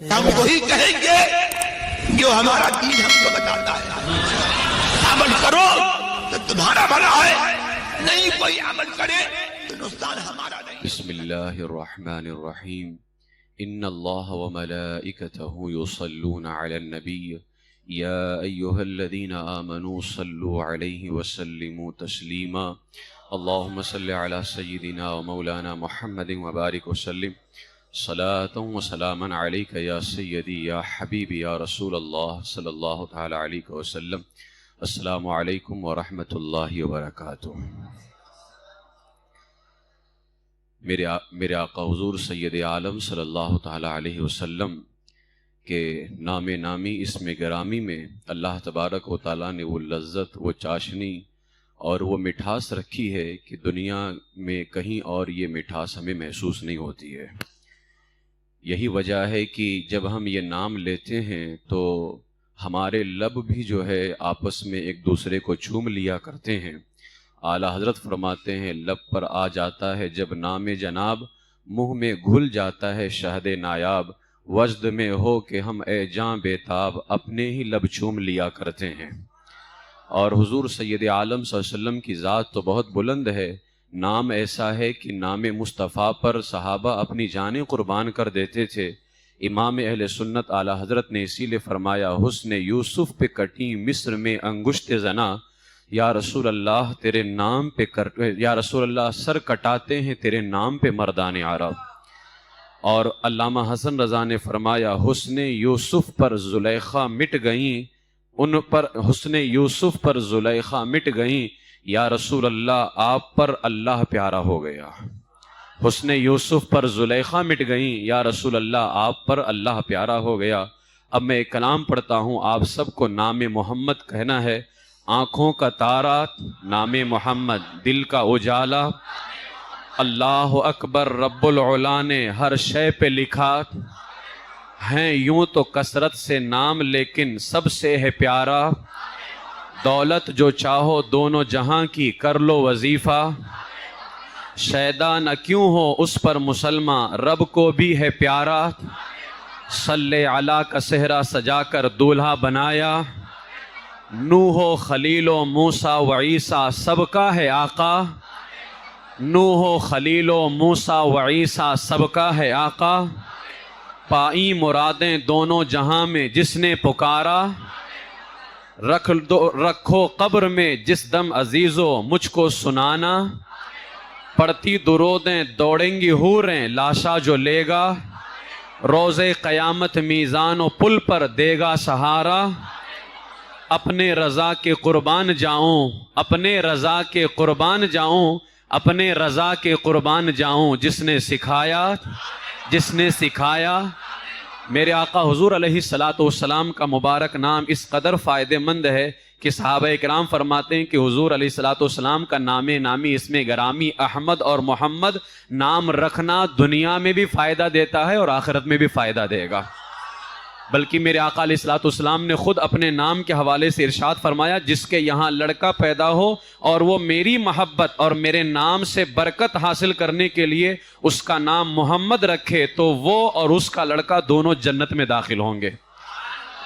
ہم وہی کہیں گے جو ہمارا دین ہم کو بتاتا ہے. عمل کرو تو تمہارا بھلا ہے، نہیں کوئی عمل کرے تو نقصان ہمارا نہیں. بسم اللہ الرحمن الرحیم. ان اللہ وملائکتہ یصلون علی النبی یا ایہا الذین آمنوا صلوا علیہ وسلموا تسلیما. اللہم صل علی سیدنا ومولانا محمد وبارک وسلم صلاة و سلاما علیک یا سیدی یا حبیبی یا رسول اللہ صلی اللہ تعالی علیہ وسلم. السلام علیکم ورحمۃ اللہ وبرکاتہ. میرے آقا حضور سید عالم صلی اللہ تعالی علیہ وسلم کے نام نامی اسم گرامی میں اللہ تبارک و تعالیٰ نے وہ لذت، وہ چاشنی اور وہ مٹھاس رکھی ہے کہ دنیا میں کہیں اور یہ مٹھاس ہمیں محسوس نہیں ہوتی ہے. یہی وجہ ہے کہ جب ہم یہ نام لیتے ہیں تو ہمارے لب بھی جو ہے آپس میں ایک دوسرے کو چوم لیا کرتے ہیں. اعلیٰ حضرت فرماتے ہیں لب پر آ جاتا ہے جب نام جناب، منہ میں گھل جاتا ہے شہد نایاب. وجد میں ہو کہ ہم اے جاں بیتاب، اپنے ہی لب چوم لیا کرتے ہیں. اور حضور سید عالم صلی اللہ علیہ وسلم کی ذات تو بہت بلند ہے. نام ایسا ہے کہ نام مصطفیٰ پر صحابہ اپنی جانیں قربان کر دیتے تھے. امام اہل سنت اعلیٰ حضرت نے اسی لیے فرمایا حسن یوسف پہ کٹی مصر میں انگشت زنا. یا رسول اللہ تیرے نام پہ یا رسول اللہ سر کٹاتے ہیں تیرے نام پہ مردان عرب. اور علامہ حسن رضا نے فرمایا حسن یوسف پر زلیخا مٹ گئیں، ان پر حسن یوسف پر زلیخا مٹ گئیں، یا رسول اللہ آپ پر اللہ پیارا ہو گیا. حسن یوسف پر زلیخا مٹ گئیں، یا رسول اللہ آپ پر اللہ پیارا ہو گیا. اب میں ایک کلام پڑھتا ہوں، آپ سب کو نام محمد کہنا ہے. آنکھوں کا تارا نام محمد، دل کا اجالا اللہ اکبر رب العلا نے ہر شے پہ لکھا. ہیں یوں تو کثرت سے نام لیکن سب سے ہے پیارا. دولت جو چاہو دونوں جہاں کی کر لو وظیفہ. شیدا نہ کیوں ہو اس پر مسلمان رب کو بھی ہے پیارا. صلی علی کا صحرا سجا کر دولہا بنایا. نوح و خلیل و موسیٰ و عیسیٰ سب کا ہے آقا. نوح و خلیل و موسیٰ و عیسیٰ سب کا ہے آقا. پائی مرادیں دونوں جہاں میں جس نے پکارا. رکھو قبر میں جس دم عزیزو مجھ کو سنانا. پڑھتی درودیں دوڑیں گی حوریں لاشا جو لے گا. روز قیامت میزان و پل پر دے گا سہارا. اپنے رضا کے قربان جاؤں، اپنے رضا کے قربان جاؤں، اپنے رضا کے قربان جاؤں جس نے سکھایا، جس نے سکھایا. میرے آقا حضور علیہ الصلاۃ والسلام کا مبارک نام اس قدر فائدہ مند ہے کہ صحابہ اکرام فرماتے ہیں کہ حضور علیہ الصلاۃ والسلام کا نام نامی اسم گرامی احمد اور محمد نام رکھنا دنیا میں بھی فائدہ دیتا ہے اور آخرت میں بھی فائدہ دے گا. بلکہ میرے آقا علیہ الصلاۃ والسلام نے خود اپنے نام کے حوالے سے ارشاد فرمایا جس کے یہاں لڑکا پیدا ہو اور وہ میری محبت اور میرے نام سے برکت حاصل کرنے کے لیے اس کا نام محمد رکھے تو وہ اور اس کا لڑکا دونوں جنت میں داخل ہوں گے.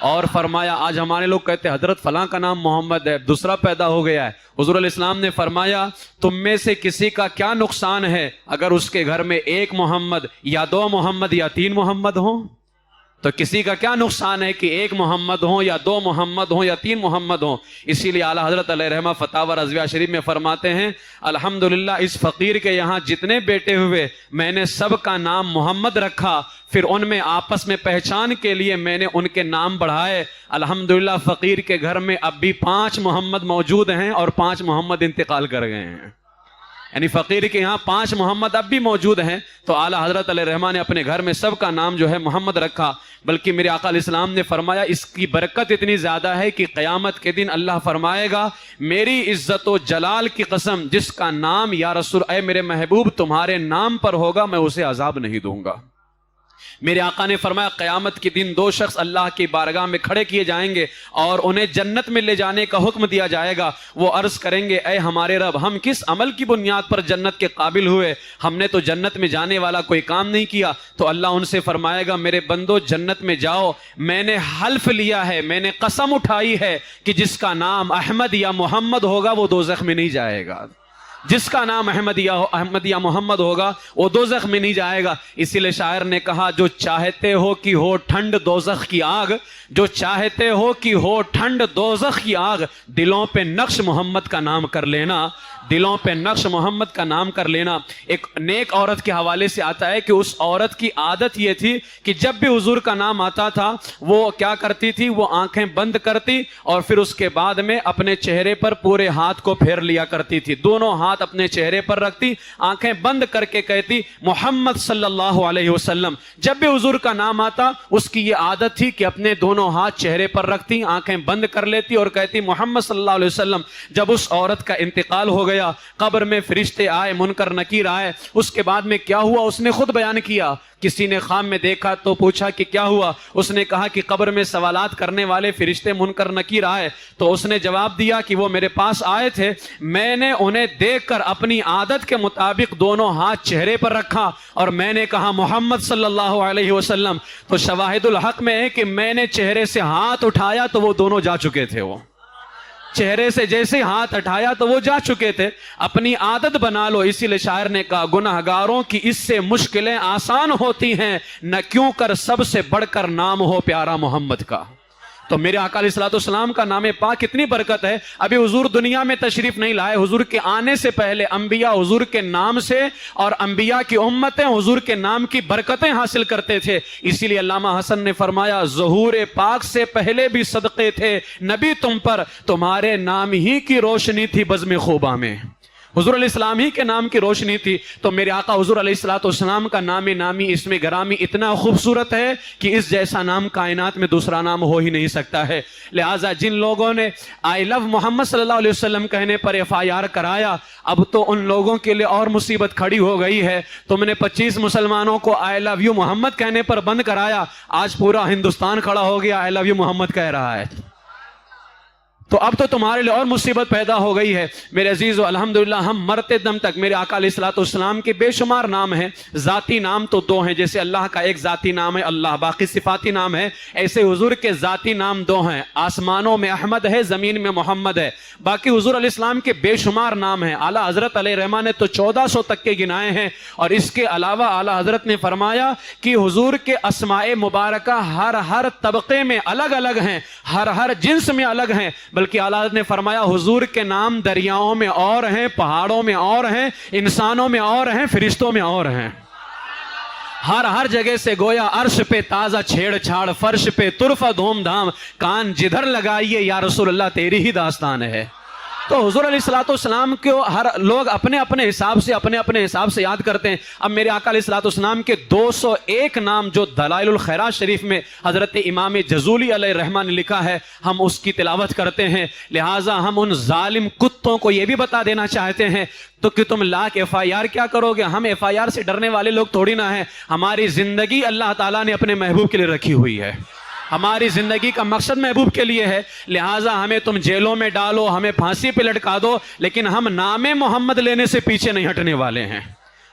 اور فرمایا آج ہمارے لوگ کہتے ہیں حضرت فلاں کا نام محمد ہے، دوسرا پیدا ہو گیا ہے. حضور علیہ السلام نے فرمایا تم میں سے کسی کا کیا نقصان ہے اگر اس کے گھر میں ایک محمد یا دو محمد یا تین محمد ہوں. تو کسی کا کیا نقصان ہے کہ ایک محمد ہوں یا دو محمد ہوں یا تین محمد ہوں. اسی لیے اعلیٰ حضرت علیہ رحمہ فتاوی رضویہ شریف میں فرماتے ہیں الحمدللہ اس فقیر کے یہاں جتنے بیٹے ہوئے میں نے سب کا نام محمد رکھا، پھر ان میں آپس میں پہچان کے لیے میں نے ان کے نام بڑھائے. الحمدللہ فقیر کے گھر میں اب بھی 5 محمد موجود ہیں اور 5 محمد انتقال کر گئے ہیں. یعنی فقیر کے یہاں 5 محمد اب بھی موجود ہیں. تو اعلیٰ حضرت علیہ رحمہ نے اپنے گھر میں سب کا نام جو ہے محمد رکھا. بلکہ میرے آقا علیہ السلام نے فرمایا اس کی برکت اتنی زیادہ ہے کہ قیامت کے دن اللہ فرمائے گا میری عزت و جلال کی قسم جس کا نام یا رسول اے میرے محبوب تمہارے نام پر ہوگا میں اسے عذاب نہیں دوں گا. میرے آقا نے فرمایا قیامت کے دن دو شخص اللہ کی بارگاہ میں کھڑے کیے جائیں گے اور انہیں جنت میں لے جانے کا حکم دیا جائے گا. وہ عرض کریں گے اے ہمارے رب ہم کس عمل کی بنیاد پر جنت کے قابل ہوئے؟ ہم نے تو جنت میں جانے والا کوئی کام نہیں کیا. تو اللہ ان سے فرمائے گا میرے بندو جنت میں جاؤ، میں نے حلف لیا ہے، میں نے قسم اٹھائی ہے کہ جس کا نام احمد یا محمد ہوگا وہ دوزخ میں نہیں جائے گا. جس کا نام احمد یا محمد ہوگا وہ دوزخ میں نہیں جائے گا. اسی لیے شاعر نے کہا جو چاہتے ہو کہ ہو ٹھنڈ دوزخ کی آگ، جو چاہتے ہو کہ ہو ٹھنڈ دوزخ کی آگ، دلوں پہ نقش محمد کا نام کر لینا، دلوں پہ نقش محمد کا نام کر لینا. ایک نیک عورت کے حوالے سے آتا ہے کہ اس عورت کی عادت یہ تھی کہ جب بھی حضور کا نام آتا تھا وہ کیا کرتی تھی، وہ آنکھیں بند کرتی اور پھر اس کے بعد میں اپنے چہرے پر پورے ہاتھ کو پھیر لیا کرتی تھی. دونوں ہاتھ اپنے چہرے پر رکھتی، آنکھیں بند کر کے کہتی محمد صلی اللہ علیہ وسلم. جب بھی حضور کا نام آتا اس کی یہ عادت تھی کہ اپنے دونوں ہاتھ چہرے پر رکھتی، آنکھیں بند کر لیتی اور کہتی محمد صلی اللہ علیہ وسلم. جب اس عورت کا انتقال ہو گیا، قبر میں فرشتے آئے، منکر نکیر آئے، اس کے بعد میں کیا ہوا اس نے خود بیان کیا. کسی نے خواب میں دیکھا تو پوچھا کہ کیا ہوا، اس نے کہا کہ قبر میں سوالات کرنے والے فرشتے منکر نکیر آئے. تو اس نے جواب دیا کہ وہ میرے پاس آئے تھے، میں نے انہیں دیکھ کر اپنی عادت کے مطابق دونوں ہاتھ چہرے پر رکھا اور میں نے کہا محمد صلی اللہ علیہ وسلم. تو شواہد الحق میں ہے کہ میں نے چہرے سے ہاتھ اٹھایا تو وہ دونوں جا چکے تھے. وہ چہرے سے جیسے ہاتھ اٹھایا تو وہ جا چکے تھے. اپنی عادت بنا لو. اسی لیے شاعر نے کہا گناہگاروں کی اس سے مشکلیں آسان ہوتی ہیں، نہ کیوں کر سب سے بڑھ کر نام ہو پیارا محمد کا. تو میرے آقا علیہ الصلوۃ والسلام کا نام پاک کتنی برکت ہے. ابھی حضور دنیا میں تشریف نہیں لائے، حضور کے آنے سے پہلے انبیاء حضور کے نام سے اور انبیاء کی امتیں حضور کے نام کی برکتیں حاصل کرتے تھے. اسی لیے علامہ حسن نے فرمایا ظہور پاک سے پہلے بھی صدقے تھے نبی تم پر، تمہارے نام ہی کی روشنی تھی بزم خوبا میں. حضور علیہ السلام ہی کے نام کی روشنی تھی. تو میرے آقا حضور علیہ الصلوۃ والسلام کا نام نامی اسم گرامی اتنا خوبصورت ہے کہ اس جیسا نام کائنات میں دوسرا نام ہو ہی نہیں سکتا ہے. لہٰذا جن لوگوں نے آئی لو محمد صلی اللہ علیہ وسلم کہنے پر FIR کرایا، اب تو ان لوگوں کے لیے اور مصیبت کھڑی ہو گئی ہے. تم نے 25 مسلمانوں کو آئی لو یو محمد کہنے پر بند کرایا، آج پورا ہندوستان کھڑا ہو گیا آئی لو یو محمد کہہ رہا ہے. تو اب تو تمہارے لیے اور مصیبت پیدا ہو گئی ہے. میرے عزیزو الحمدللہ ہم مرتے دم تک میرے آقا علیہ الصلوۃ والسلام کے بے شمار نام ہیں. ذاتی نام تو 2 ہیں، جیسے اللہ کا ایک ذاتی نام ہے اللہ، باقی صفاتی نام ہے. ایسے حضور کے ذاتی نام 2 ہیں، آسمانوں میں احمد ہے، زمین میں محمد ہے. باقی حضور علیہ السلام کے بے شمار نام ہیں. اعلیٰ حضرت علیہ رحمٰن نے تو 1400 تک کے گنائے ہیں. اور اس کے علاوہ اعلیٰ حضرت نے فرمایا کہ حضور کے اسماء مبارکہ ہر طبقے میں الگ الگ ہیں، ہر جنس میں الگ ہیں. بلکہ اعلیٰ حضرت نے فرمایا حضور کے نام دریاؤں میں اور ہیں، پہاڑوں میں اور ہیں، انسانوں میں اور ہیں، فرشتوں میں اور ہیں. ہر جگہ سے گویا عرش پہ تازہ چھیڑ چھاڑ، فرش پہ طرفہ دھوم دھام، کان جدھر لگائیے یا رسول اللہ تیری ہی داستان ہے. تو حضور علیہ الصلوۃ والسلام کو ہر لوگ اپنے اپنے حساب سے یاد کرتے ہیں. اب میرے آقا علیہ الصلوۃ والسلام کے 201 نام جو دلائل الخیرات شریف میں حضرت امام جزولی علیہ الرحمٰ نے لکھا ہے، ہم اس کی تلاوت کرتے ہیں. لہٰذا ہم ان ظالم کتوں کو یہ بھی بتا دینا چاہتے ہیں تو کہ تم لاکھ FIR کیا کرو گے. ہم FIR سے ڈرنے والے لوگ تھوڑی نہ ہیں. ہماری زندگی اللہ تعالیٰ نے اپنے محبوب کے لیے رکھی ہوئی ہے. ہماری زندگی کا مقصد محبوب کے لیے ہے. لہٰذا ہمیں تم جیلوں میں ڈالو، ہمیں پھانسی پہ لٹکا دو، لیکن ہم نام محمد لینے سے پیچھے نہیں ہٹنے والے ہیں.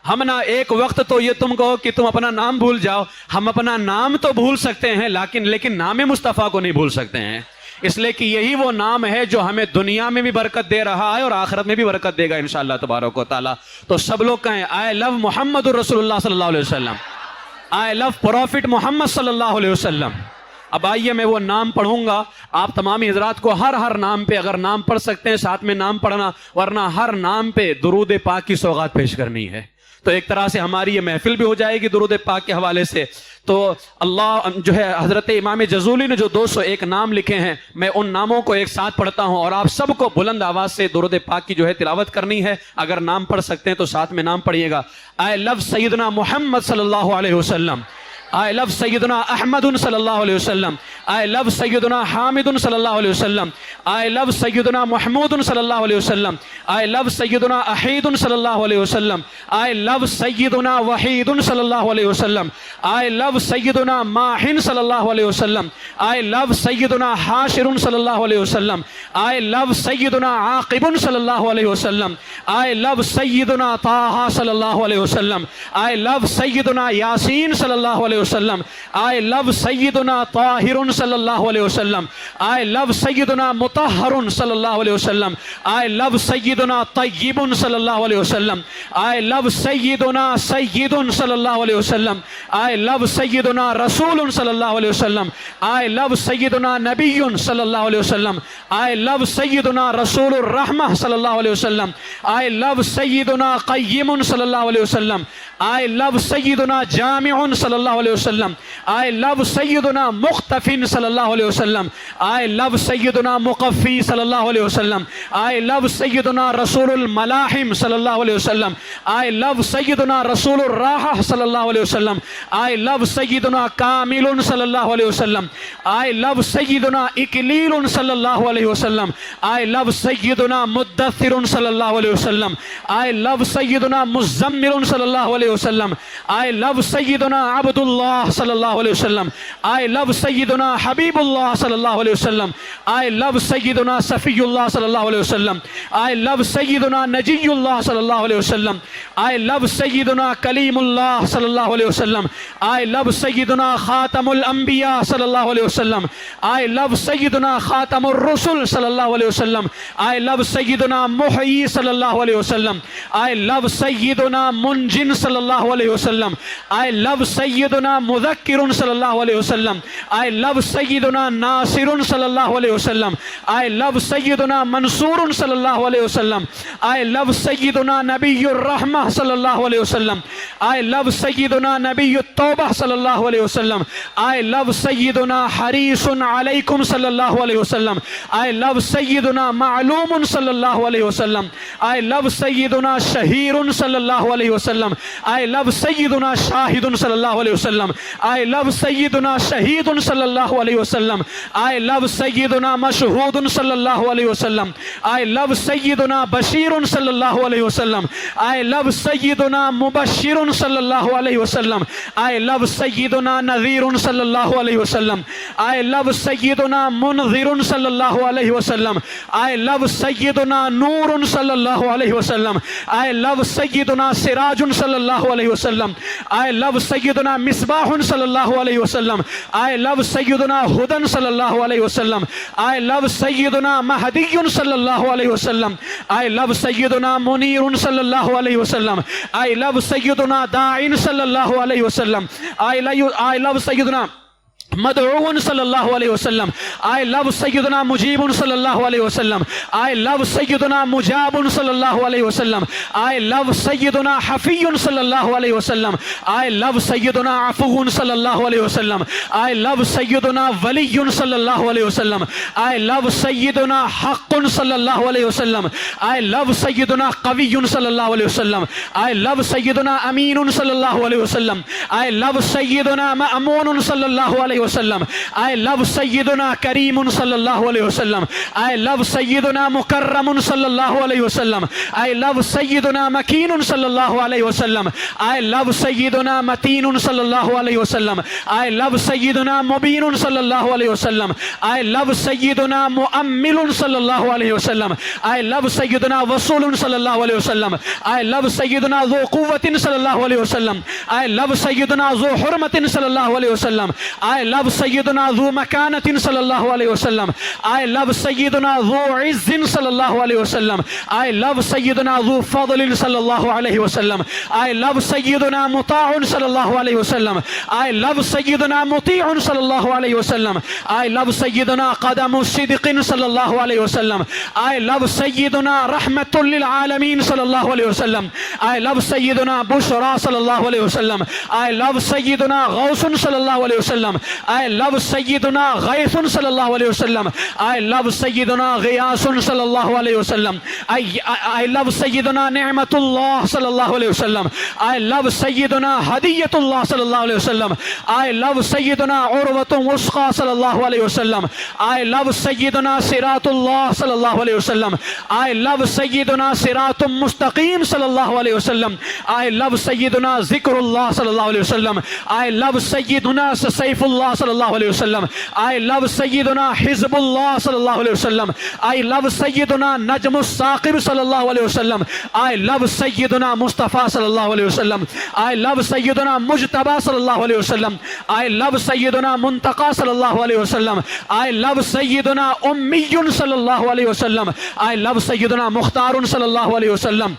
ہم نہ ایک وقت تو یہ تم کہو کہ تم اپنا نام بھول جاؤ. ہم اپنا نام تو بھول سکتے ہیں لیکن نام مصطفیٰ کو نہیں بھول سکتے ہیں. اس لیے کہ یہی وہ نام ہے جو ہمیں دنیا میں بھی برکت دے رہا ہے اور آخرت میں بھی برکت دے گا انشاءاللہ تبارک و تعالیٰ. تو سب لوگ کہیں آئی لو محمد الرسول اللہ صلی اللہ علیہ وسلم، آئی لو پروفٹ محمد صلی اللہ علیہ وسلم. اب آئیے میں وہ نام پڑھوں گا. آپ تمامی حضرات کو ہر نام پہ اگر نام پڑھ سکتے ہیں ساتھ میں نام پڑھنا، ورنہ ہر نام پہ درود پاک کی سوغات پیش کرنی ہے. تو ایک طرح سے ہماری یہ محفل بھی ہو جائے گی درود پاک کے حوالے سے. تو اللہ جو ہے حضرت امام جزولی نے جو 201 نام لکھے ہیں، میں ان ناموں کو ایک ساتھ پڑھتا ہوں اور آپ سب کو بلند آواز سے درود پاک کی جو ہے تلاوت کرنی ہے. اگر نام پڑھ سکتے ہیں تو ساتھ میں نام پڑھیے گا. I love سیدنا محمد صلی اللہ علیہ وسلم. I love Sayyiduna Ahmadun sallallahu alayhi wasallam. I love Sayyiduna Hamidun sallallahu alayhi wasallam. I love Sayyiduna Muhammadun sallallahu alayhi wasallam. I love Sayyiduna Ahidun sallallahu alayhi wasallam. I love Sayyiduna Wahidun sallallahu alayhi wasallam. I love Sayyiduna Mahin sallallahu alayhi wasallam. I love Sayyiduna Hashirun sallallahu alayhi wasallam. I love Sayyiduna Aqibun sallallahu alayhi wasallam. I love Sayyiduna Taha sallallahu alayhi wasallam. I love Sayyiduna Yasin sallallahu alayhi wasallam. I love Sayyiduna Tahirun sallallahu alayhi wasallam. I love Sayyiduna Mutahharun sallallahu alayhi wasallam. I love Sayyiduna Tayyibun sallallahu alayhi wasallam. I love Sayyiduna Sayyidun sallallahu alayhi wasallam. I love Sayyiduna Rasulun sallallahu alayhi wasallam. I love Sayyiduna Nabiyyun sallallahu alayhi wasallam. I love Sayyiduna Rasulur Rahmah sallallahu alayhi wasallam. I love Sayyiduna Qayyimun sallallahu alayhi wasallam. I love Sayyiduna Jami'un sallallahu alayhi wasallam. I love Sayyiduna Muqtafin sallallahu alayhi wasallam. I love Sayyiduna Muqaffi sallallahu alayhi wasallam. I love Sayyiduna Rasulul Malahim sallallahu alayhi wasallam. I love Sayyiduna Rasulur Raha sallallahu alayhi wasallam. I love Sayyiduna Kamilun sallallahu alayhi wasallam. I love Sayyiduna Iklilun sallallahu alayhi wasallam. I love Sayyiduna Muddathirun sallallahu alayhi wasallam. I love Sayyiduna Muzammirun sallallahu alayhi wasallam. I love Sayyiduna Abdullah sallallahu alayhi wasallam. I love Sayyiduna Habibullah sallallahu alayhi wasallam. I love Sayyiduna Safiyullah sallallahu alayhi wasallam. I love Sayyiduna Najiyullah sallallahu alayhi wasallam. I love Sayyiduna Kalimullah sallallahu alayhi wasallam. I love Sayyiduna Khatamul Anbiya sallallahu alayhi wasallam. I love Sayyiduna Khatamur Rusul sallallahu alayhi wasallam. I love Sayyiduna Muhyi sallallahu alayhi wasallam. I love Sayyiduna Munjin sallallahu alayhi wasallam. I love Sayyiduna Mudhakkirun sallallahu alayhi wasallam. I love Sayyiduna Nasirun sallallahu alayhi wasallam. I love Sayyiduna Mansurun sallallahu alayhi wasallam. I love Sayyiduna Nabiyyur Rahmah sallallahu alayhi wasallam. I love Sayyiduna Nabiyyut Tawbah sallallahu alayhi wasallam. I love Sayyiduna Harisun alaykum sallallahu alayhi wasallam. I love Sayyiduna Ma'lumun sallallahu alayhi wasallam. I love Sayyiduna Shahirun sallallahu alayhi wasallam. I love Sayyiduna Shahidun sallallahu alayhi wasallam. I love Sayyiduna Shahidun sallallahu alayhi wasallam. I love Sayyiduna Mashhudun sallallahu alayhi wasallam. I love Sayyiduna Bashirun sallallahu alayhi wasallam. I love Sayyiduna Mubashirun sallallahu alayhi wasallam. I love Sayyiduna Nadhirun sallallahu alayhi wasallam. I love Sayyiduna Munzirun sallallahu alayhi wasallam. I love Sayyiduna Nurun sallallahu alayhi wasallam. I love Sayyiduna Sirajun sallallahu alayhi wasallam. I love Sayyiduna Misbahun sallallahu alayhi wasallam. I love Sayyiduna Hudan sallallahu alayhi wasallam. I love Sayyiduna Mahdiyun sallallahu alayhi wasallam. I love Sayyiduna Munirun sallallahu alayhi wasallam. I love Sayyiduna Da'in sallallahu alayhi wasallam. I love Sayyiduna Mad'uun sallallahu alayhi wasallam. I love Sayyiduna Mujibun sallallahu alayhi wasallam. I love Sayyiduna Mujabun sallallahu alayhi wasallam. I love Sayyiduna Hafiyun sallallahu alayhi wasallam. I love Sayyiduna Afuun sallallahu alayhi wasallam. I love Sayyiduna Waliyun sallallahu alayhi wasallam. I love Sayyiduna Haqqun sallallahu alayhi wasallam. I love Sayyiduna Qawiyun sallallahu alayhi wasallam. I love Sayyiduna Aminun sallallahu alayhi wasallam. I love Sayyiduna Ma'munun sallallahu alayhi wasallam. I love Sayyiduna Kareemun sallallahu alayhi wasallam. I love Sayyiduna Mukarramun sallallahu alayhi wasallam. I love Sayyiduna Makinun sallallahu alayhi wasallam. I love Sayyiduna Matinun sallallahu alayhi wasallam. I love Sayyiduna Mubinun sallallahu alayhi wasallam. I love Sayyiduna Mu'ammilun sallallahu alayhi wasallam. I love Sayyiduna Wasulun sallallahu alayhi wasallam. I love Sayyiduna Dhu Quwwatin sallallahu alayhi wasallam. I love Sayyiduna Dhu Hurmatin sallallahu alayhi wasallam. I love Sayyiduna Dhu Makanatin sallallahu alayhi wasallam. I love Sayyiduna Dhu Izzin sallallahu alayhi wasallam. I love Sayyiduna Dhu Fadlin sallallahu alayhi wasallam. I love Sayyiduna Muta'un sallallahu alayhi wasallam. I love Sayyiduna Muti'un sallallahu alayhi wasallam. I love Sayyiduna Qadamu Sidqin sallallahu alayhi wasallam. I love Sayyiduna Rahmatul lil Alameen sallallahu alayhi wasallam. I love Sayyiduna Bushra sallallahu alayhi wasallam. I love Sayyiduna Ghawsun sallallahu alayhi wasallam. I love Sayyiduna Ghaythun sallallahu alayhi wasallam. I love Sayyiduna Ghiyasun sallallahu alayhi wasallam. I love Sayyiduna Ni'matullah sallallahu alayhi wasallam. I love Sayyiduna Hadiyatullah sallallahu alayhi wasallam. I love Sayyiduna Urwatun Wusqa sallallahu alayhi wasallam. I love Sayyiduna Siratullah sallallahu alayhi wasallam. I love Sayyiduna Siratum Mustaqim sallallahu alayhi wasallam. I love Sayyiduna Zikrullah sallallahu alayhi wasallam. I love Sayyiduna Saifullah sallallahu alayhi wasallam. I love Sayyiduna Hizbullah sallallahu alayhi wasallam. I love Sayyiduna Najmus Saqib sallallahu alayhi wasallam. I love Sayyiduna Mustafa sallallahu alayhi wasallam. I love Sayyiduna Mujtaba sallallahu alayhi wasallam. I love Sayyiduna Muntaqa sallallahu alayhi wasallam. I love Sayyiduna Ummiyun sallallahu alayhi wasallam. I love Sayyiduna Mukhtarun sallallahu alayhi wasallam.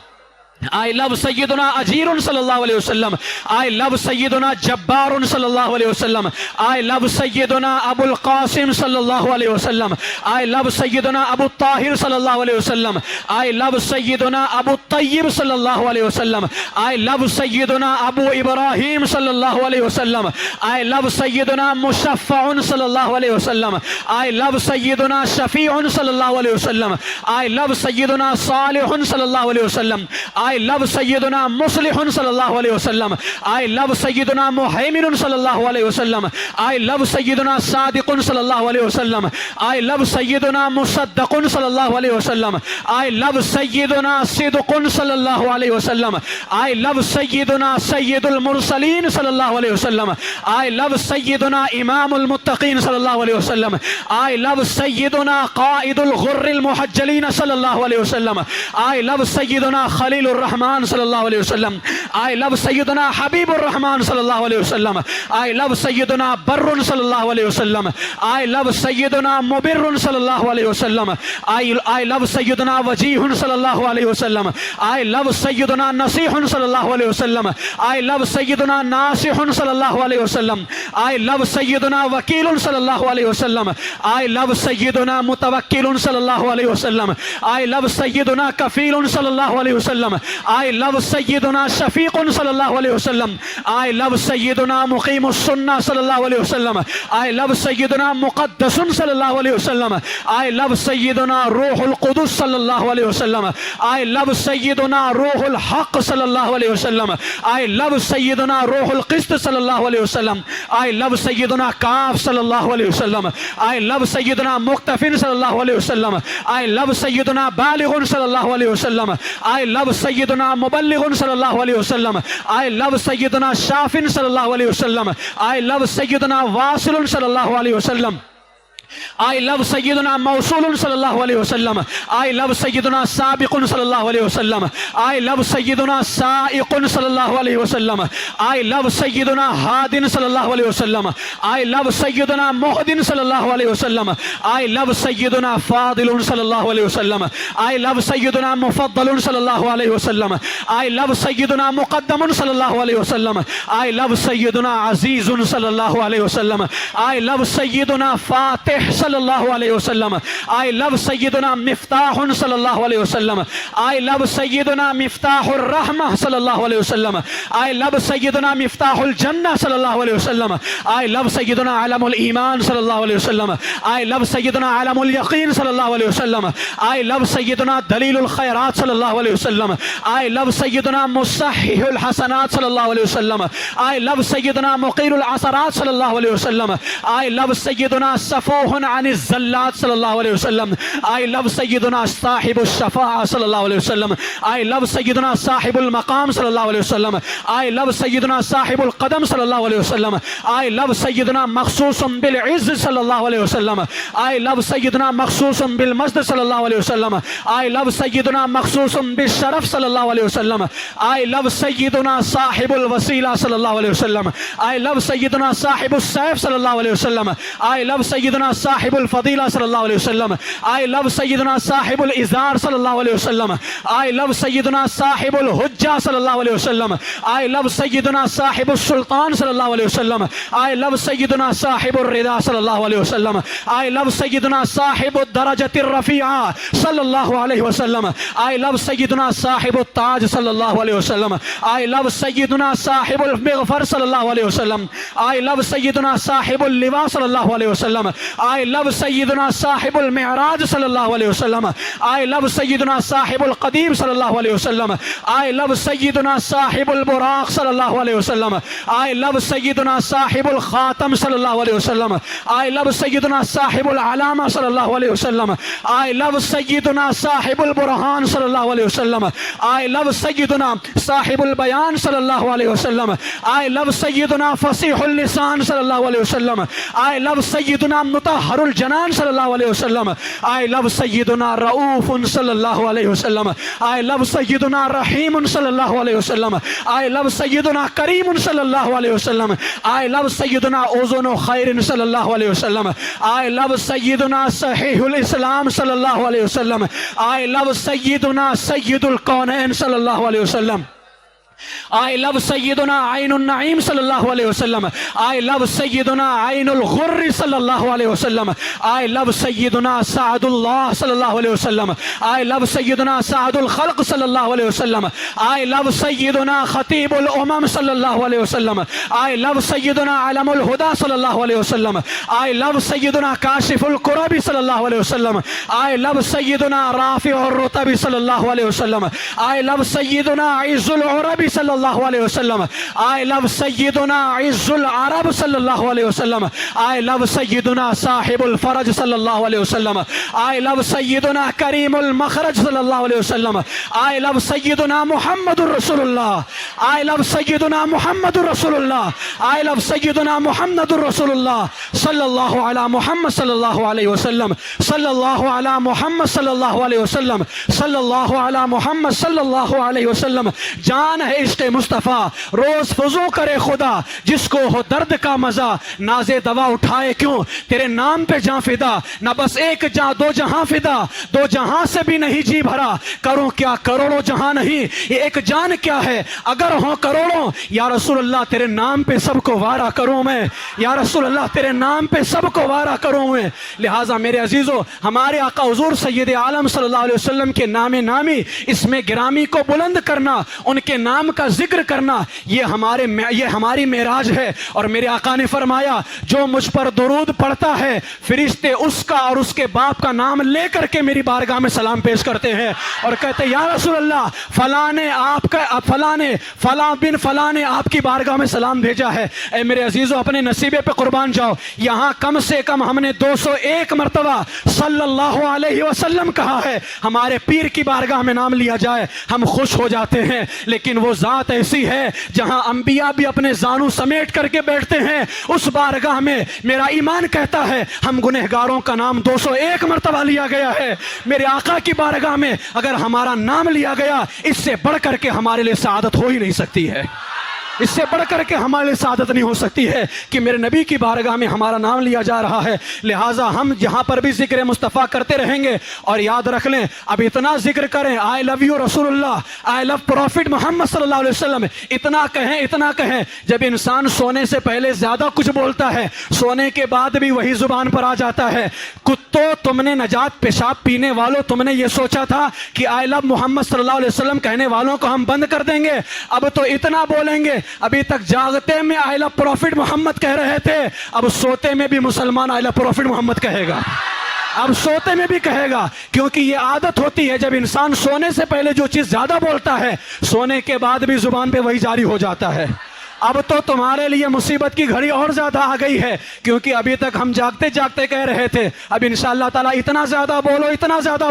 I love Sayyiduna Ajirun sallallahu alayhi wasallam. I love Sayyiduna Jabbarun sallallahu alayhi wasallam. I love Sayyiduna Abul Qasim sallallahu alayhi wasallam. I love Sayyiduna Abu Tahir sallallahu alayhi wasallam. I love Sayyiduna Abu Tayyib sallallahu alayhi wasallam. I love Sayyiduna Abu Ibrahim sallallahu alayhi wasallam. I love Sayyiduna Mushaffa'un sallallahu alayhi wasallam. I love Sayyiduna Shafi'un sallallahu alayhi wasallam. I love Sayyiduna Salihun sallallahu alayhi wasallam. I love Sayyiduna Muslihun sallallahu alayhi wasallam. I love Sayyiduna Muhayminun sallallahu alayhi wasallam. I love Sayyiduna Sadiqun sallallahu alayhi wasallam. I love Sayyiduna Musaddaqun sallallahu alayhi wasallam. I love Sayyiduna Sidqun sallallahu alayhi wasallam. I love Sayyiduna Sayyidul Mursaleen sallallahu alayhi wasallam. I love Sayyiduna Imamul Muttaqin sallallahu alayhi wasallam. I love Sayyiduna Qaidul Ghurril Muhajjalin sallallahu alayhi wasallam. I love Sayyiduna Khalilur Rahman sallallahu alayhi wasallam. I love Sayyiduna Habibur Rahman sallallahu alayhi wasallam. I love Sayyiduna Barrun sallallahu alayhi wasallam. I love Sayyiduna Mubirrun sallallahu alayhi wasallam. I love Sayyiduna Wajihun sallallahu alayhi wasallam. I love Sayyiduna Nasihun sallallahu alayhi wasallam. I love Sayyiduna Nasihun sallallahu alayhi wasallam. I love Sayyiduna Wakilun sallallahu alayhi wasallam. I love Sayyiduna Mutawakkilun sallallahu alayhi wasallam. I love Sayyiduna Kafilun sallallahu alayhi wasallam. I love Sayyiduna Shafiqun sallallahu alayhi wasallam. I love Sayyiduna Muqimus Sunnah sallallahu alayhi wasallam. I love Sayyiduna Muqaddasun sallallahu alayhi wasallam. I love Sayyiduna Ruhul Qudus sallallahu alayhi wasallam. I love Sayyiduna Ruhul Haqq sallallahu alayhi wasallam. I love Sayyiduna Ruhul Qist sallallahu alayhi wasallam. I love Sayyiduna Kaaf sallallahu alayhi wasallam. I love Sayyiduna Muqtafin sallallahu alayhi wasallam. I love Sayyiduna Balighun sallallahu alayhi wasallam. I love Sayyiduna Muballighun sallallahu alayhi wasallam. I love Sayyiduna Shafin sallallahu alayhi wasallam. I love Sayyiduna Wasilun sallallahu alayhi wasallam. I love Sayyiduna Mawsulun sallallahu alayhi wasallam. I love Sayyiduna Sabiqun sallallahu alayhi wasallam. I love Sayyiduna Sa'iqun sallallahu alayhi wasallam. I love Sayyiduna Hadin sallallahu alayhi wasallam. I love Sayyiduna Muhdin sallallahu alayhi wasallam. I love Sayyiduna Fadilun sallallahu alayhi wasallam. I love Sayyiduna Mufaddalun sallallahu alayhi wasallam. I love Sayyiduna Muqaddamun sallallahu alayhi wasallam. I love Sayyiduna Azizun sallallahu alayhi wasallam. I love Sayyiduna Fatih sallallahu alayhi wasallam. I love Sayyiduna Miftahun sallallahu alayhi wasallam. I love Sayyiduna Miftahur Rahmah sallallahu alayhi wasallam. I love Sayyiduna Miftahul Jannah sallallahu alayhi wasallam. I love Sayyiduna Alamul Iman sallallahu alayhi wasallam. I love Sayyiduna Alamul Yaqeen sallallahu alayhi wasallam. I love Sayyiduna Dalilul Khairat sallallahu alayhi wasallam. I love Sayyiduna Musahhihul Hasanat sallallahu alayhi wasallam. I love Sayyiduna Muqilul Asarat sallallahu alayhi wasallam. I love Sayyiduna Safuhun Ani Zallat sallallahu alayhi wasallam. I love Sayyiduna Sahibul Shafa'a sallallahu alayhi wasallam. I love Sayyiduna Sahibul Maqam sallallahu alayhi wasallam. I love Sayyiduna Sahibul Qadam sallallahu alayhi wasallam. I love Sayyiduna Makhsusum bil Izz sallallahu alayhi wasallam. I love Sayyiduna Makhsusum bil Majd sallallahu alayhi wasallam. I love Sayyiduna Makhsusum bil Sharaf sallallahu alayhi wasallam. I love Sayyiduna Sahibul Wasila sallallahu alayhi wasallam. I love Sayyiduna Sahibul Saif sallallahu alayhi wasallam. I love Sayyiduna صاحب الفضیلہ صلی اللہ علیہ وسلم. I love سیدنا صاحب الازار صلی اللہ علیہ وسلم. I love سیدنا صاحب الحجہ صلی اللہ علیہ وسلم. I love سیدنا صاحب السلطان صلی اللہ علیہ وسلم. I love سیدنا صاحب الرضا صلی اللہ علیہ وسلم. I love سیدنا صاحب الدرجۃ الرفیعہ صلی اللہ علیہ وسلم. I love سیدنا صاحب التاج صلی اللہ علیہ وسلم. I love سیدنا صاحب المغفر صلی اللہ علیہ وسلم. I love سیدنا صاحب اللواء صلی اللہ علیہ وسلم. I love سیدنا صاحب المعراج صلی اللہ علیہ وسلم. I love سیدنا صاحب القدیم صلی اللہ علیہ وسلم. I love سیدنا صاحب البراق صلی اللہ علیہ وسلم. I love سیدنا صاحب الخاتم صلی اللہ علیہ وسلم. I love سیدنا صاحب العلامہ صلی اللہ علیہ وسلم. I love سیدنا صاحب البرہان صلی اللہ علیہ وسلم. I love سیدنا صاحب البیان صلی اللہ علیہ وسلم. I love سیدنا فصیح اللسان صلی اللہ علیہ وسلم. I love سیدنا مطہر الجنان صلی اللہ علیہ وسلم. I love سیدنا رؤوف صلی اللہ علیہ وسلم. I love سیدنا رحیم صلی اللہ علیہ وسلم. I love سیدنا کریم صلی اللہ علیہ وسلم. I love سیدنا اوزن خیر صلی اللہ علیہ وسلم. I love سیدنا صحیح الاسلام صلی اللہ علیہ وسلم. I love سیدنا سید الکونین صلی اللہ علیہ وسلم. I love سیدنا عین النعیم صلی اللہ علیہ وسلم. I love سیدنا عین الغر صلی اللہ علیہ وسلم. I love سیدنا سعد اللہ صلی اللہ علیہ وسلم. I love سیدنا سعد الخلق صلی اللہ علیہ وسلم. I love سیدنا خطیب الامم صلی اللہ علیہ وسلم. I love سیدنا علم الہدا صلی اللہ علیہ وسلم. I love سیدنا کاشف الکرب صلی اللہ علیہ وسلم. I love سیدنا رافع الرتب صلی اللہ علیہ وسلم. I love سیدنا عز العرب صلی اللہ علیہ وسلم. I love سیدنا عز العرب صلی اللہ علیہ وسلم. I love سیدنا صاحب الفرج صلی اللہ علیہ وسلم. I love سیدنا کریم المخرج صلی اللہ علیہ وسلم. I love سیدنا محمد رسول اللہ. I love سیدنا محمد رسول اللہ. I love سیدنا محمد رسول اللہ صلی اللہ علی محمد صلی اللہ علیہ وسلم. صلی اللہ علی محمد صلی اللہ علیہ وسلم. صلی اللہ علی محمد صلی اللہ علیہ وسلم. جان ہے عشق مصطفیٰ روز فضو کرے خدا جس کو ہو درد کا مزہ نازے دوا اٹھائے کیوں تیرے نام پہ جاں فدا. نہ بس ایک جاں دو جہاں فدا دو جہاں سے بھی نہیں جی بھرا کروں کیا کروڑوں جہاں نہیں یہ ایک جان کیا ہے اگر ہوں کروڑوں. یا رسول اللہ تیرے نام پہ سب کو وارہ کروں میں. یا رسول اللہ تیرے نام پہ سب کو وارہ کروں میں. لہٰذا میرے عزیزوں ہمارے آقا حضور سید عالم صلی اللہ علیہ وسلم کے نام نامی اس میں گرامی کو بلند کرنا ان کے نام کا ذکر کرنا یہ ہماری معراج ہے. اور میرے آقا نے فرمایا جو مجھ پر درود پڑھتا ہے فرشتے اس کا اور اس کے باپ کا نام لے کر کے میری بارگاہ میں سلام پیش کرتے ہیں اور کہتے ہیں یا رسول اللہ فلاں نے آپ کا فلاں بن فلاں نے آپ کی بارگاہ میں سلام بھیجا ہے. اے میرے عزیزوں اپنے نصیبے پہ قربان جاؤ. یہاں کم سے کم ہم نے 201 مرتبہ صلی اللہ علیہ وسلم کہا ہے. ہمارے پیر کی بارگاہ میں نام لیا جائے ہم خوش ہو جاتے ہیں. لیکن وہ ذات ایسی ہے جہاں انبیاء بھی اپنے زانو سمیٹ کر کے بیٹھتے ہیں اس بارگاہ میں میرا ایمان کہتا ہے ہم گنہگاروں کا نام 201 مرتبہ لیا گیا ہے. میرے آقا کی بارگاہ میں اگر ہمارا نام لیا گیا اس سے بڑھ کر کے ہمارے لیے سعادت ہو ہی نہیں سکتی ہے. اس سے بڑھ کر کے ہمارے لیے سعادت نہیں ہو سکتی ہے کہ میرے نبی کی بارگاہ میں ہمارا نام لیا جا رہا ہے. لہٰذا ہم جہاں پر بھی ذکر مصطفیٰ کرتے رہیں گے اور یاد رکھ لیں اب اتنا ذکر کریں آئی لو یو رسول اللہ آئی لو پروفٹ محمد صلی اللہ علیہ وسلم. اتنا کہیں جب انسان سونے سے پہلے زیادہ کچھ بولتا ہے سونے کے بعد بھی وہی زبان پر آ جاتا ہے. کتوں تم نے نجات پیشاب پینے والوں تم نے یہ سوچا تھا کہ آئی لو محمد صلی اللہ علیہ وسلم کہنے والوں کو ہم بند کر دیں گے. اب تو اتنا بولیں گے. ابھی تک جاگتے میں آئی لو پروفٹ محمد کہہ رہے تھے اب سوتے میں بھی مسلمان آئی لو پروفٹ محمد کہے گا. اب سوتے میں بھی کہے گا کیونکہ یہ عادت ہوتی ہے جب انسان سونے سے پہلے جو چیز زیادہ بولتا ہے سونے کے بعد بھی زبان پہ وہی جاری ہو جاتا ہے. اب تو تمہارے لیے مصیبت کی گھڑی اور زیادہ آ گئی ہے کیونکہ ابھی تک ہم جاگتے جاگتے کہہ رہے تھے اب انشاءاللہ تعالیٰ اتنا زیادہ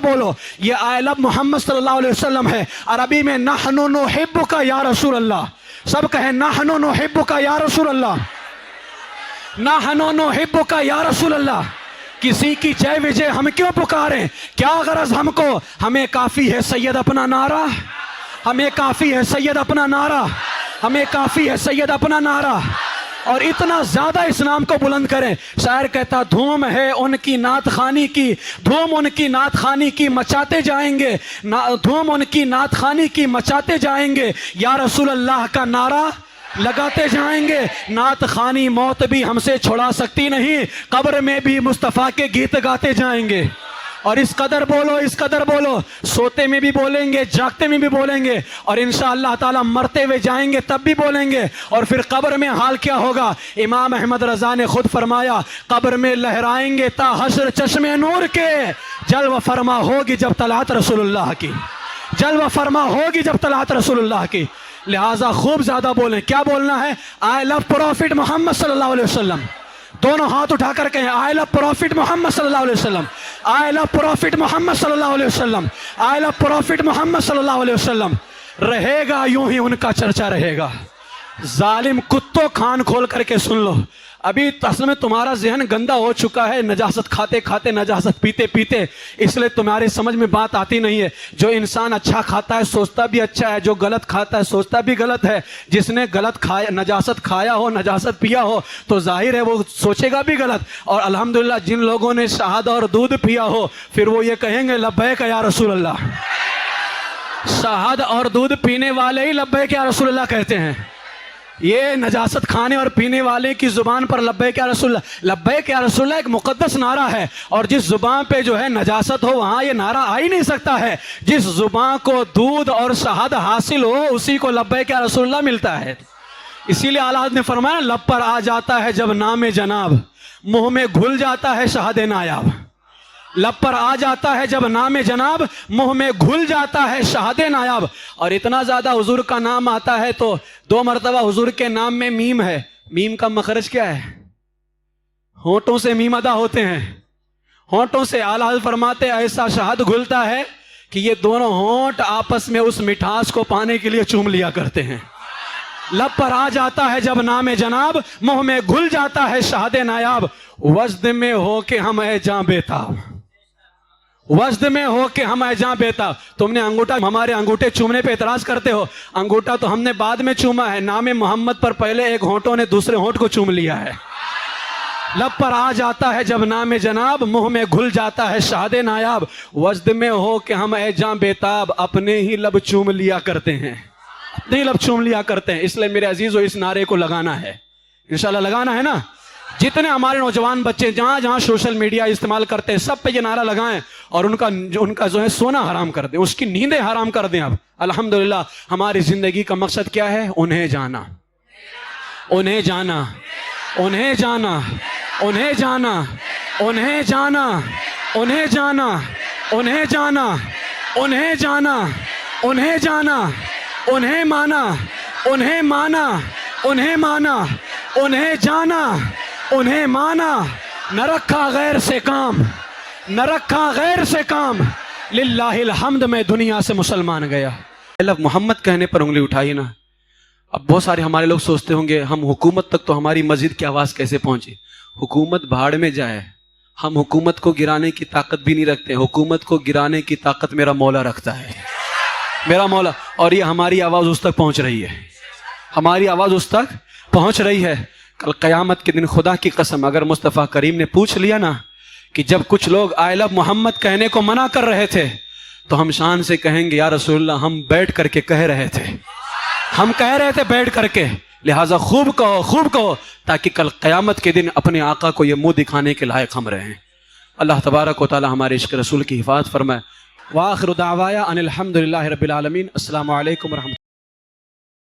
بولو. یہ آئی لو محمد صلی اللہ علیہ وسلم ہے. عربی میں نحن نحبک یا رسول اللہ. سب کہیں نحن نحبک یا رسول اللہ. نحن نحبک یا رسول اللہ. کسی کی جے وجے ہم کیوں پکاریں کیا غرض ہم کو. ہمیں کافی ہے سید اپنا نعرہ. ہمیں کافی ہے سید اپنا نعرہ. ہمیں کافی ہے سید اپنا نعرہ. اور اتنا زیادہ اس نام کو بلند کریں. شاعر کہتا دھوم ہے ان کی نعت خوانی کی، دھوم ان کی نعت خوانی کی مچاتے جائیں گے، دھوم ان کی نعت خوانی کی مچاتے جائیں گے، یا رسول اللہ کا نعرہ لگاتے جائیں گے. نعت خوانی موت بھی ہم سے چھڑا سکتی نہیں، قبر میں بھی مصطفیٰ کے گیت گاتے جائیں گے. اور اس قدر بولو، اس قدر بولو، سوتے میں بھی بولیں گے، جاگتے میں بھی بولیں گے، اور انشاءاللہ تعالی مرتے ہوئے جائیں گے تب بھی بولیں گے. اور پھر قبر میں حال کیا ہوگا؟ امام احمد رضا نے خود فرمایا قبر میں لہرائیں گے تا حشر چشم نور کے، جلوہ فرما ہوگی جب طلعت رسول اللہ کی، جلوہ فرما ہوگی جب طلعت رسول اللہ کی. لہٰذا خوب زیادہ بولیں. کیا بولنا ہے؟ آئی لو پروفٹ محمد صلی اللہ علیہ وسلم. دونوں ہاتھ اٹھا کر کہیں آئی لو پروفٹ محمد صلی اللہ علیہ وسلم، آئی لو پروفٹ محمد صلی اللہ علیہ وسلم، آئی لو پروفٹ محمد صلی اللہ علیہ وسلم. رہے گا یوں ہی ان کا چرچا رہے گا. ظالم کتوں کان کھول کر کے سن لو، ابھی اصل میں تمہارا ذہن گندا ہو چکا ہے، نجاست کھاتے کھاتے، نجاست پیتے پیتے، اس لیے تمہاری سمجھ میں بات آتی نہیں ہے. جو انسان اچھا کھاتا ہے سوچتا بھی اچھا ہے، جو غلط کھاتا ہے سوچتا بھی غلط ہے. جس نے غلط کھایا، نجاست کھایا ہو، نجاست پیا ہو تو ظاہر ہے وہ سوچے گا بھی غلط. اور الحمدللہ جن لوگوں نے شہد اور دودھ پیا ہو پھر وہ یہ کہیں گے لبیک یا رسول اللہ. شہد اور دودھ پینے والے ہی لبیک یا رسول اللہ کہتے ہیں. یہ نجاست کھانے اور پینے والے کی زبان پر لبیک یا رسول اللہ، لبیک یا رسول اللہ ایک مقدس نعرہ ہے. اور جس زبان پہ جو ہے نجاست ہو وہاں یہ نعرہ آ ہی نہیں سکتا ہے. جس زبان کو دودھ اور شہد حاصل ہو اسی کو لبیک یا رسول اللہ ملتا ہے. اسی لیے اعلیٰ حضرت نے فرمایا لب پر آ جاتا ہے جب نام جناب، منہ میں گھل جاتا ہے شہد نایاب. لب پر آ جاتا ہے جب نام جناب، منہ میں گھل جاتا ہے شہد نایاب. اور اتنا زیادہ حضور کا نام آتا ہے تو 2 مرتبہ حضور کے نام میں میم ہے. میم کا مخرج کیا ہے؟ ہونٹوں سے میم ادا ہوتے ہیں، ہونٹوں سے. اعلیٰ حضرت فرماتے ایسا شہد گھلتا ہے کہ یہ دونوں ہونٹ آپس میں اس مٹھاس کو پانے کے لیے چوم لیا کرتے ہیں. لب پر آ جاتا ہے جب نام جناب، منہ میں گھل جاتا ہے شہد نایاب. وجد میں ہو کے ہم اے جاں بیتاب، وجد میں ہو کے ہم اے جاں بیتاب. تم نے انگوٹھا، ہمارے انگوٹھے چومنے پہ اعتراض کرتے ہو. انگوٹھا تو ہم نے بعد میں چوما ہے، نام محمد پر پہلے ایک ہونٹوں نے دوسرے ہونٹ کو چوم لیا ہے. لب پر آ جاتا ہے جب نام جناب، منہ میں گھل جاتا ہے شہد نایاب. وجد میں ہو کہ ہم اے جاں بیتاب، اپنے ہی لب چوم لیا کرتے ہیں، اپنے ہی لب چوم لیا کرتے ہیں. اس لیے میرے عزیزو اس نعرے کو لگانا ہے، انشاءاللہ لگانا ہے نا. جتنے ہمارے نوجوان بچے جہاں جہاں سوشل میڈیا استعمال کرتے ہیں سب پہ یہ نعرہ لگائیں اور ان کا جو ہے سونا حرام کر دیں، اس کی نیندیں حرام کر دیں. اب الحمدللہ ہماری زندگی کا مقصد کیا ہے؟ انہیں جانا، انہیں جانا، انہیں جانا، انہیں جانا، انہیں جانا، انہیں جانا، انہیں جانا، انہیں جانا، انہیں جانا، انہیں مانا، انہیں مانا، انہیں مانا، انہیں جانا، انہیں مانا. نہ رکھا غیر سے کام، نہ رکھا غیر سے کام، للہ الحمد میں دنیا سے مسلمان گیا. محمد کہنے پر انگلی اٹھائی نا. اب بہت سارے ہمارے لوگ سوچتے ہوں گے ہم حکومت تک تو ہماری مسجد کی آواز کیسے پہنچی؟ حکومت بھاڑ میں جائے، ہم حکومت کو گرانے کی طاقت بھی نہیں رکھتے. حکومت کو گرانے کی طاقت میرا مولا رکھتا ہے، میرا مولا. اور یہ ہماری آواز اس تک پہنچ رہی ہے، ہماری آواز اس تک پہنچ رہی ہے. کل قیامت کے دن خدا کی قسم اگر مصطفیٰ کریم نے پوچھ لیا نا کہ جب کچھ لوگ آئی لو محمد کہنے کو منع کر رہے تھے تو ہم شان سے کہیں گے یا رسول اللہ ہم بیٹھ کر کے کہہ رہے تھے، ہم کہہ رہے تھے بیٹھ کر کے. لہٰذا خوب کہو، خوب کہو، تاکہ کل قیامت کے دن اپنے آقا کو یہ منہ دکھانے کے لائق ہم رہیں. اللہ تبارک و تعالی ہمارے عشق رسول کی حفاظت فرمائے. وآخر دعوایا ان الحمد للہ رب العالمین. السلام علیکم ورحمۃ اللہ.